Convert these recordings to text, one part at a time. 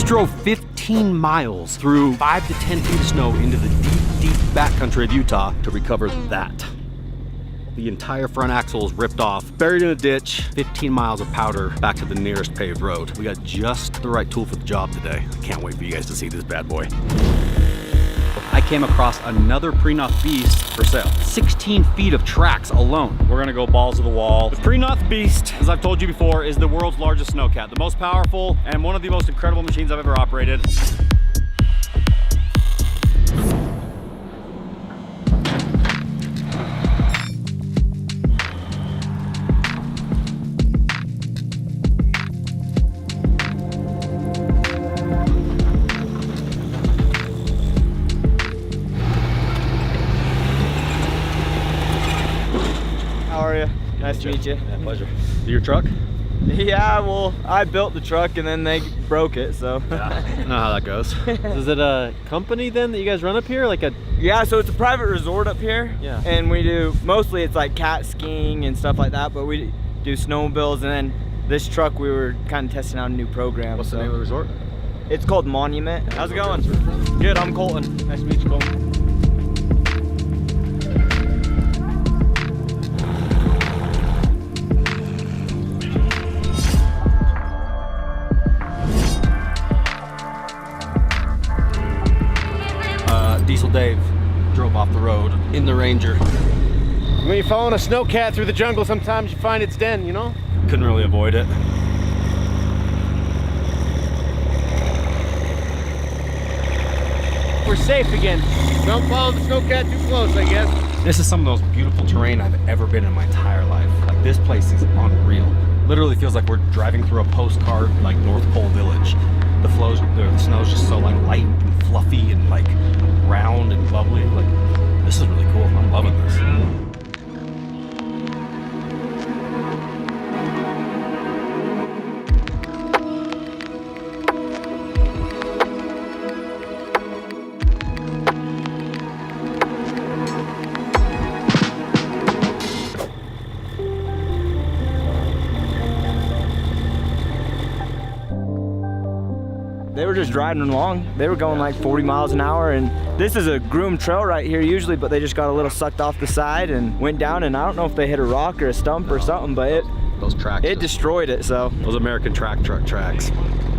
just drove 15 miles through 5 to 10 feet of snow into the deep backcountry of Utah to recover that. The entire front axle is ripped off, buried in a ditch, 15 miles of powder back to the nearest paved road. We got just the right tool for the job today. I can't wait for you guys to see this bad boy. I came across another Prenoth Beast for sale. 16 feet of tracks alone. We're gonna go balls to the wall. The Prenoth Beast, as I've told you before, is the world's largest snowcat, the most powerful and one of the most incredible machines I've ever operated. Nice to meet you. Yeah, pleasure. Your truck? Yeah, well, I built the truck and then they broke it, so. Yeah, I know how that goes. Is it a company then that you guys run up here? Like a? Yeah, so it's a private resort up here. Yeah. And we do, mostly it's like cat skiing and stuff like that, but we do snowmobiles, and then this truck we were kind of testing out a new program. What's the name of the resort? It's called Monument. How's it going? Good, I'm Colton. Nice to meet you, Colton. Diesel Dave drove off the road in the Ranger. When you're following a snowcat through the jungle, sometimes you find its den, you know? Couldn't really avoid it. We're safe again. Don't follow the snowcat too close, I guess. This is some of the most beautiful terrain I've ever been in my entire life. Like, this place is unreal. Literally feels like we're driving through a postcard, like North Pole Village. The snow's just so like light and fluffy and like round and bubbly. Like, this is really cool. I'm loving this. They were just driving along. They were going like 40 miles an hour, and this is a groomed trail right here usually, but they just got a little sucked off the side and went down, and I don't know if they hit a rock or a stump or something, but those tracks, it destroyed it. So those American track truck tracks,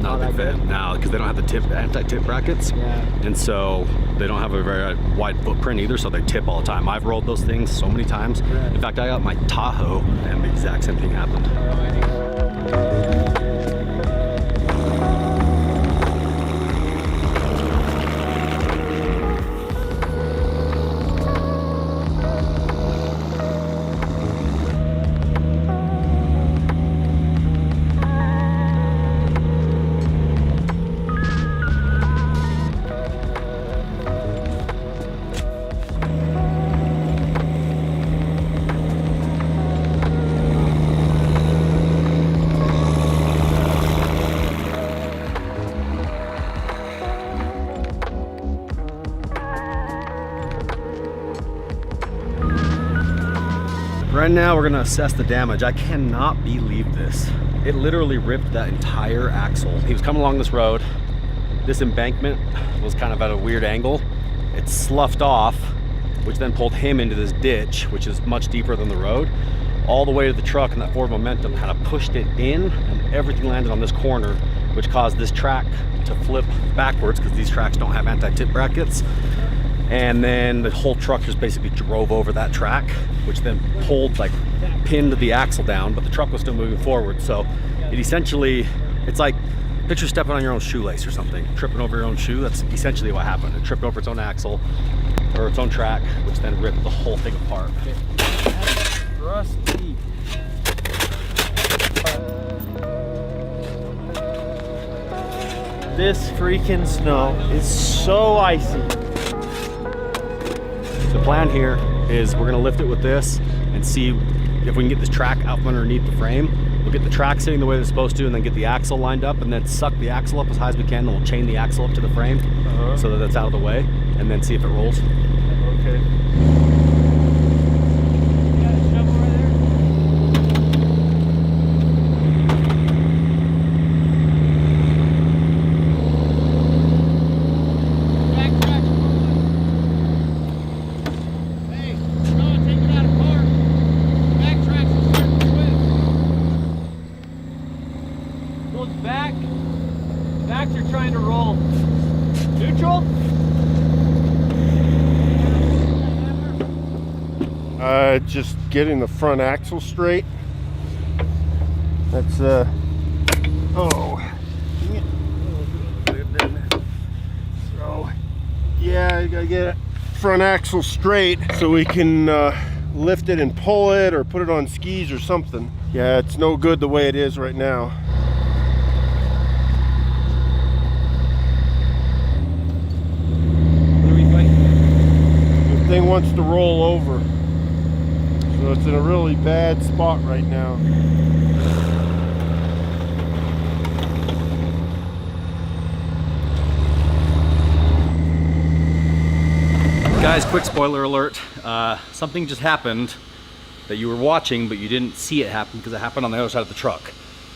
no, they fit now because they don't have the anti-tip brackets, and so they don't have a very wide footprint either, so they tip all the time. I've rolled those things so many times. In fact, I got my Tahoe and the exact same thing happened. Right now we're gonna assess the damage. I cannot believe this. It literally ripped that entire axle. He was coming along this road. This embankment was kind of at a weird angle. It sloughed off, which then pulled him into this ditch, which is much deeper than the road, all the way to the truck, and that forward momentum kind of pushed it in, and everything landed on this corner, which caused this track to flip backwards because these tracks don't have anti-tip brackets. And then the whole truck just basically drove over that track, which then pulled, like, pinned the axle down, but the truck was still moving forward. So it essentially, it's like, picture stepping on your own shoelace or something, tripping over your own shoe. That's essentially what happened. It tripped over its own axle, or its own track, which then ripped the whole thing apart. Rusty. This freaking snow is so icy. The plan here is we're gonna lift it with this and see if we can get this track out from underneath the frame. We'll get the track sitting the way it's supposed to, and then get the axle lined up, and then suck the axle up as high as we can, and we'll chain the axle up to the frame so that it's out of the way, and then see if it rolls. Okay. back. Backs are trying to roll. Neutral? Just getting the front axle straight. That's oh. So yeah, I gotta get it front axle straight so we can lift it and pull it or put it on skis or something. Yeah, it's no good the way it is right now. What are we fighting? The thing wants to roll over. So it's in a really bad spot right now. Guys, quick spoiler alert. Something just happened that you were watching, but you didn't see it happen because it happened on the other side of the truck.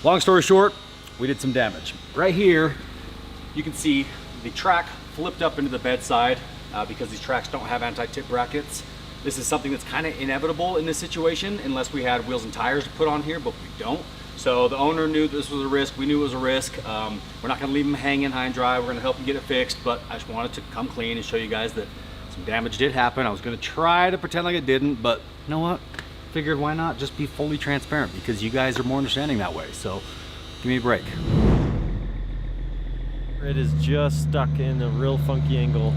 Long story short, we did some damage. Right here, you can see the track flipped up into the bedside because these tracks don't have anti-tip brackets. This is something that's kind of inevitable in this situation unless we had wheels and tires to put on here, but we don't. So the owner knew this was a risk. We knew it was a risk. We're not gonna leave him hanging high and dry. We're gonna help him get it fixed, but I just wanted to come clean and show you guys that some damage did happen. I was gonna try to pretend like it didn't, but you know what? Figured why not just be fully transparent because you guys are more understanding that way. So give me a break. It is just stuck in a real funky angle.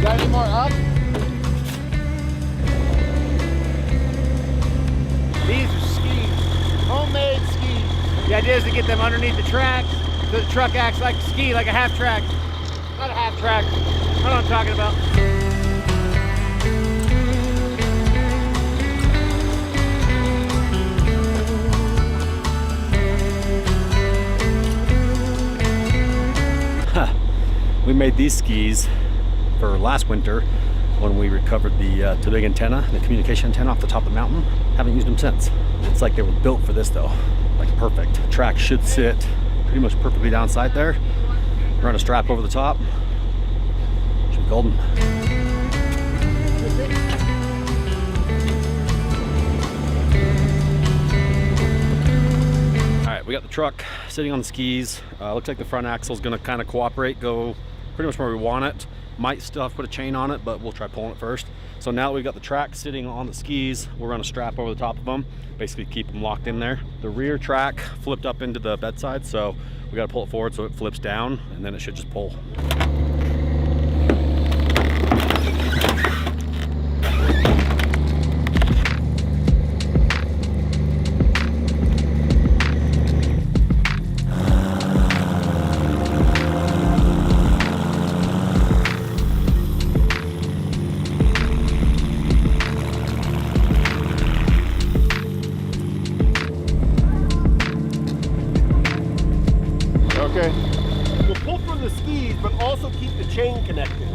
Got any more up? These are skis, homemade skis. The idea is to get them underneath the tracks so the truck acts like a ski, like a half track. Not a half track. I know what I'm talking about. We made these skis for last winter when we recovered the big antenna, the communication antenna off the top of the mountain. Haven't used them since. It's like they were built for this though, like perfect. The track should sit pretty much perfectly downside there. Run a strap over the top. Should be golden. All right, we got the truck sitting on the skis. Looks like the front axle is gonna kind of cooperate, go pretty much where we want it. Might still have to put a chain on it, but we'll try pulling it first. So now that we've got the track sitting on the skis, we'll run a strap over the top of them, basically keep them locked in there. The rear track flipped up into the bedside, so we got to pull it forward so it flips down, and then it should just pull. Okay. We'll pull from the skis, but also keep the chain connected.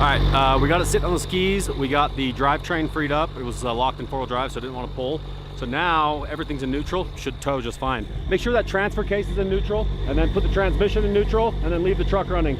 All right, we got it sitting on the skis. We got the drivetrain freed up. It was locked in four-wheel drive, so I didn't want to pull. So now everything's in neutral, should tow just fine. Make sure that transfer case is in neutral, and then put the transmission in neutral, and then leave the truck running.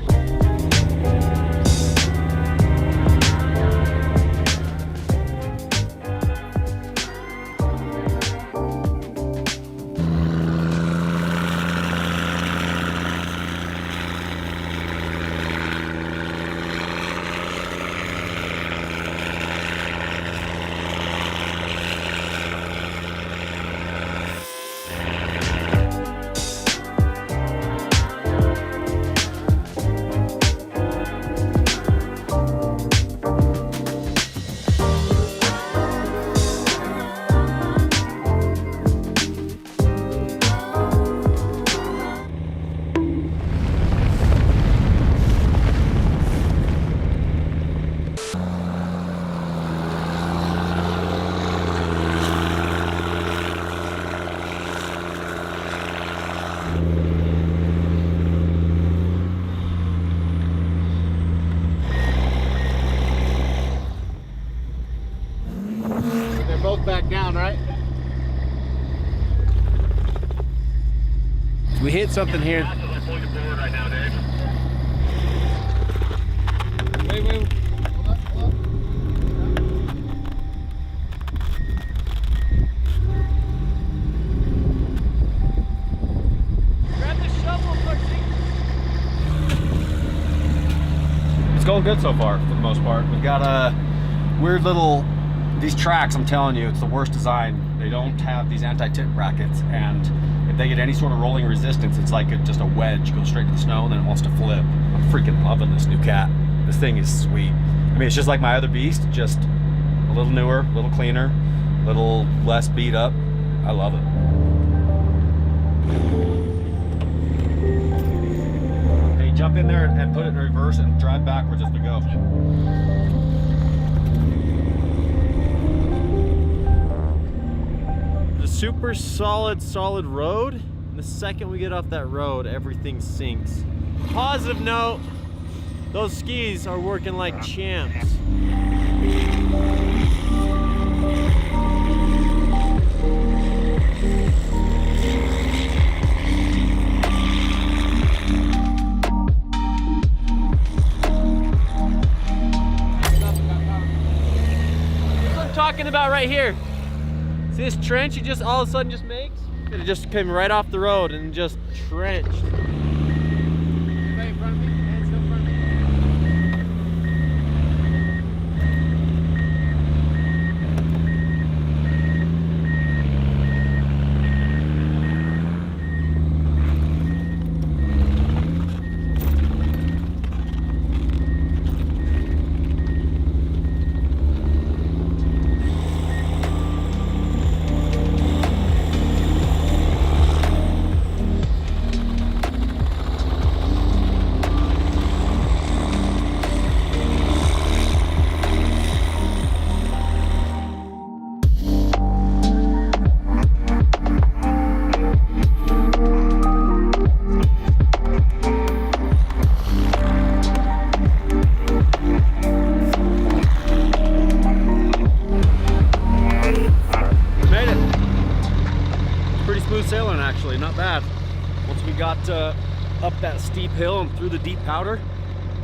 down, right? We hit something here. Wait. Grab the shovel, Percy. It's going good so far, for the most part. We've got a weird little, these tracks, I'm telling you, it's the worst design. They don't have these anti-tip brackets, and if they get any sort of rolling resistance, it's like just a wedge goes straight to the snow and then it wants to flip. I'm freaking loving this new cat. This thing is sweet. I mean, it's just like my other beast, just a little newer, a little cleaner, a little less beat up. I love it. Hey, jump in there and put it in reverse and drive backwards as we go. The super solid road. And the second we get off that road, everything sinks. Positive note, those skis are working like champs. Talking about right here. See this trench it just all of a sudden just makes? It just came right off the road and just trenched. Anybody in front of me? Hands still in front of me? Sailing actually, not bad. Once we got up that steep hill and through the deep powder,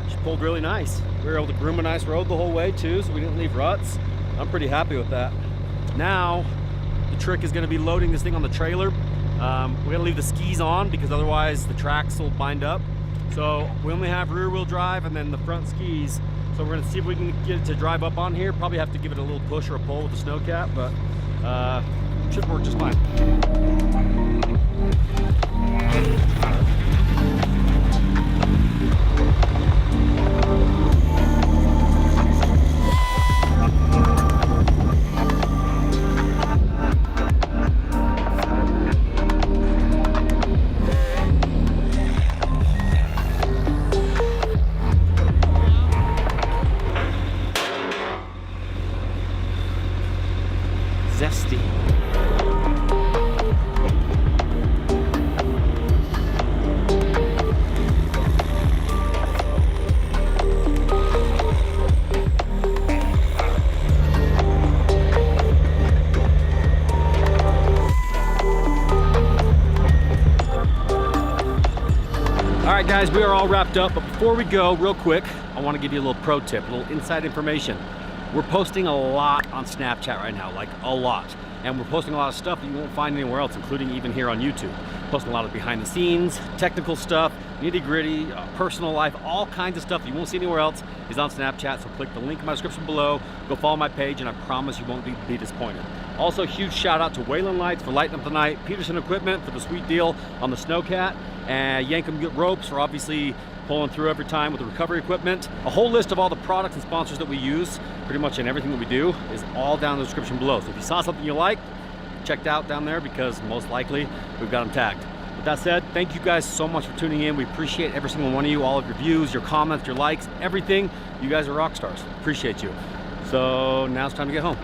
she pulled really nice. We were able to groom a nice road the whole way too, so we didn't leave ruts. I'm pretty happy with that. Now, the trick is gonna be loading this thing on the trailer. We're gonna leave the skis on because otherwise the tracks will bind up. So we only have rear wheel drive and then the front skis. So we're gonna see if we can get it to drive up on here. Probably have to give it a little push or a pull with the snow cap, but should work just fine. Zesty. All right guys, we are all wrapped up, but before we go, real quick, I want to give you a little pro tip, a little inside information. We're posting a lot on Snapchat right now, like a lot. And we're posting a lot of stuff that you won't find anywhere else, including even here on YouTube. Posting a lot of behind the scenes, technical stuff, nitty gritty, personal life, all kinds of stuff that you won't see anywhere else is on Snapchat. So click the link in my description below, go follow my page, and I promise you won't be disappointed. Also, huge shout out to Wayland Lights for lighting up the night, Peterson Equipment for the sweet deal on the Snowcat, and Yankum Ropes for obviously pulling through every time with the recovery equipment. A whole list of all the products and sponsors that we use, pretty much in everything that we do, is all down in the description below. So if you saw something you like, check it out down there because most likely we've got them tagged. With that said, thank you guys so much for tuning in. We appreciate every single one of you, all of your views, your comments, your likes, everything. You guys are rock stars. Appreciate you. So now it's time to get home.